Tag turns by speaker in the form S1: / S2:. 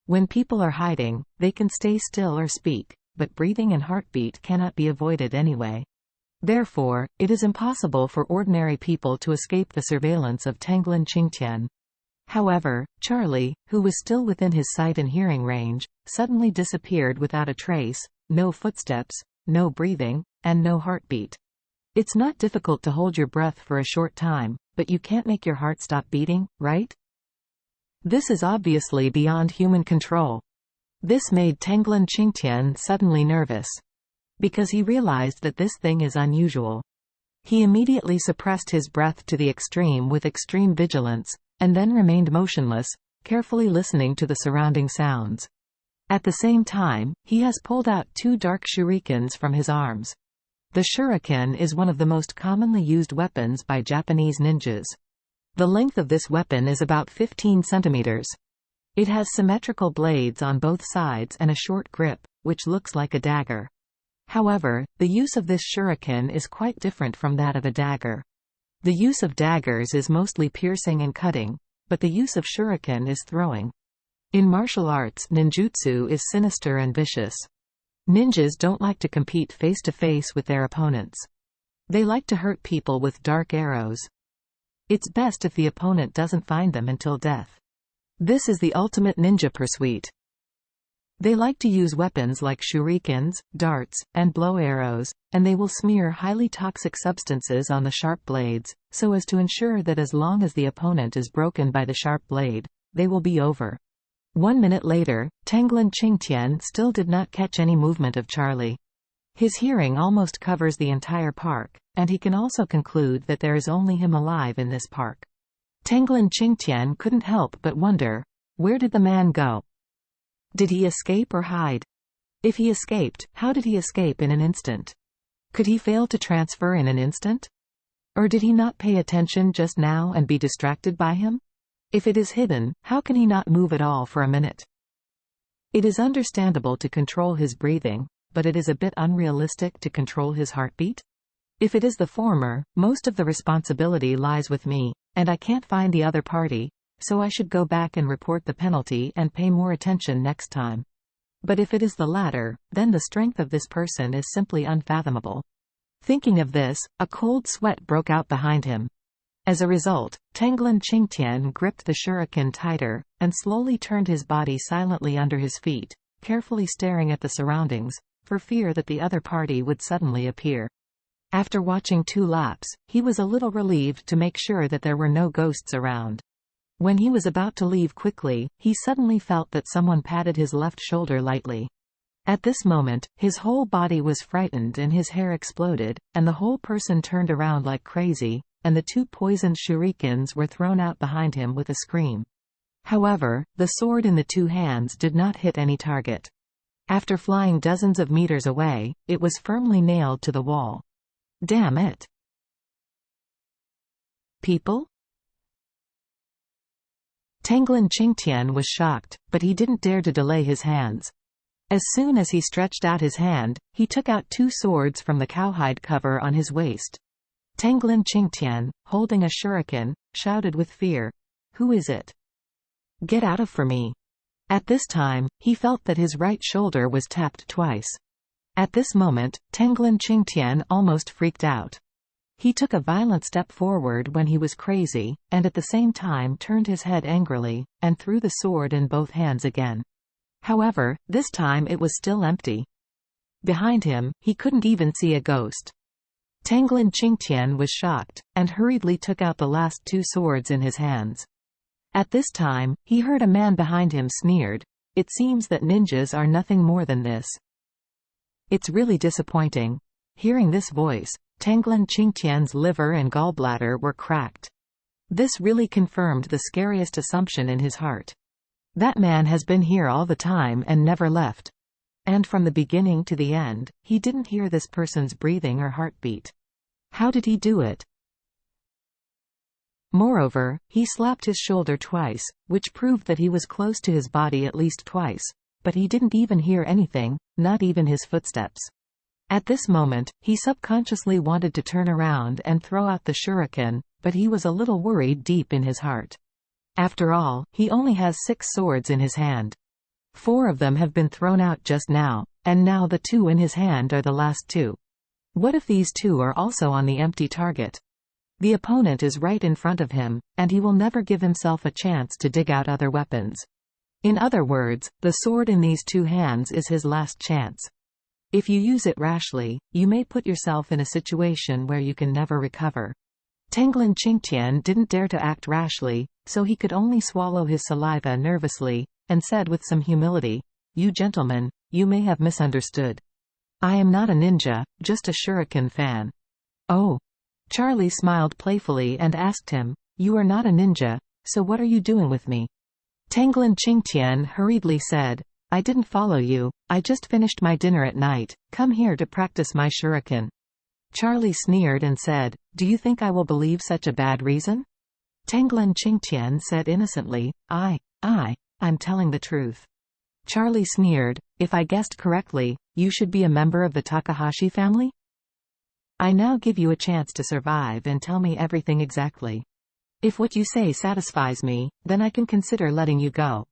S1: When people are hiding, they can stay still or speak, but breathing and heartbeat cannot be avoided anyway. Therefore, it is impossible for ordinary people to escape the surveillance of Tanglin Qingtian. However, Charlie, who was still within his sight and hearing range, suddenly disappeared without a trace, no footsteps, no breathing, and no heartbeat. It's not difficult to hold your breath for a short time, but you can't make your heart stop beating, right? This is obviously beyond human control. This made Tanglin Qingtian suddenly nervous, because he realized that this thing is unusual. He immediately suppressed his breath to the extreme with extreme vigilance, and then remained motionless, carefully listening to the surrounding sounds. At the same time, he has pulled out 2 dark shurikens from his arms. The shuriken is one of the most commonly used weapons by Japanese ninjas. The length of this weapon is about 15 centimeters. It has symmetrical blades on both sides and a short grip, which looks like a dagger. However, the use of this shuriken is quite different from that of a dagger. The use of daggers is mostly piercing and cutting, but the use of shuriken is throwing. In martial arts, ninjutsu is sinister and vicious. Ninjas don't like to compete face-to-face with their opponents. They like to hurt people with dark arrows. It's best if the opponent doesn't find them until death. This is the ultimate ninja pursuit. They like to use weapons like shurikens, darts, and blow arrows, and they will smear highly toxic substances on the sharp blades, so as to ensure that as long as the opponent is broken by the sharp blade, they will be over. 1 minute later, Tanglin Qingtian still did not catch any movement of Charlie. His hearing almost covers the entire park, and he can also conclude that there is only him alive in this park. Tanglin Qingtian couldn't help but wonder, where did the man go? Did he escape or hide? If he escaped, how did he escape in an instant? Could he fail to transfer in an instant? Or did he not pay attention just now and be distracted by him? If it is hidden, how can he not move at all for a minute? It is understandable to control his breathing, but it is a bit unrealistic to control his heartbeat. If it is the former, most of the responsibility lies with me, and I can't find the other party, so I should go back and report the penalty and pay more attention next time. But if it is the latter, then the strength of this person is simply unfathomable. Thinking of this, a cold sweat broke out behind him. As a result, Tanglin Qingtian gripped the shuriken tighter, and slowly turned his body silently under his feet, carefully staring at the surroundings, for fear that the other party would suddenly appear. After watching 2 laps, he was a little relieved to make sure that there were no ghosts around. When he was about to leave quickly, he suddenly felt that someone patted his left shoulder lightly. At this moment, his whole body was frightened and his hair exploded, and the whole person turned around like crazy, and the 2 poisoned shurikens were thrown out behind him with a scream. However, the sword in the 2 hands did not hit any target. After flying dozens of meters away, it was firmly nailed to the wall. Damn it! People? Tanglin Qingtian was shocked, but he didn't dare to delay his hands. As soon as he stretched out his hand, he took out 2 swords from the cowhide cover on his waist. Tanglin Qingtian, holding a shuriken, shouted with fear, "Who is it? Get out of for me!" At this time, he felt that his right shoulder was tapped twice. At this moment, Tanglin Qingtian almost freaked out. He took a violent step forward when he was crazy, and at the same time turned his head angrily, and threw the sword in both hands again. However, this time it was still empty. Behind him, he couldn't even see a ghost. Tanglin Qingtian was shocked, and hurriedly took out the last 2 swords in his hands. At this time, he heard a man behind him sneered, "It seems that ninjas are nothing more than this." It's really disappointing. Hearing this voice, Tanglin Qingtian's liver and gallbladder were cracked. This really confirmed the scariest assumption in his heart. That man has been here all the time and never left. And from the beginning to the end, he didn't hear this person's breathing or heartbeat. How did he do it? Moreover, he slapped his shoulder twice, which proved that he was close to his body at least twice, but he didn't even hear anything, not even his footsteps. At this moment, he subconsciously wanted to turn around and throw out the shuriken, but he was a little worried deep in his heart. After all, he only has 6 swords in his hand. 4 of them have been thrown out just now, and now the 2 in his hand are the last 2. What if these 2 are also on the empty target? The opponent is right in front of him, and he will never give himself a chance to dig out other weapons. In other words, the sword in these 2 hands is his last chance. If you use it rashly, you may put yourself in a situation where you can never recover. Tenglin Qingtian didn't dare to act rashly, so he could only swallow his saliva nervously, and said with some humility, "You gentlemen, you may have misunderstood. I am not a ninja, just a shuriken fan." "Oh." Charlie smiled playfully and asked him, "You are not a ninja, so what are you doing with me?" Tenglin Qingtian hurriedly said, "I didn't follow you, I just finished my dinner at night, come here to practice my shuriken." Charlie sneered and said, "Do you think I will believe such a bad reason?" Tenglin Qingtian said innocently, I'm telling the truth." Charlie sneered, "If I guessed correctly, you should be a member of the Takahashi family? I now give you a chance to survive and tell me everything exactly. If what you say satisfies me, then I can consider letting you go."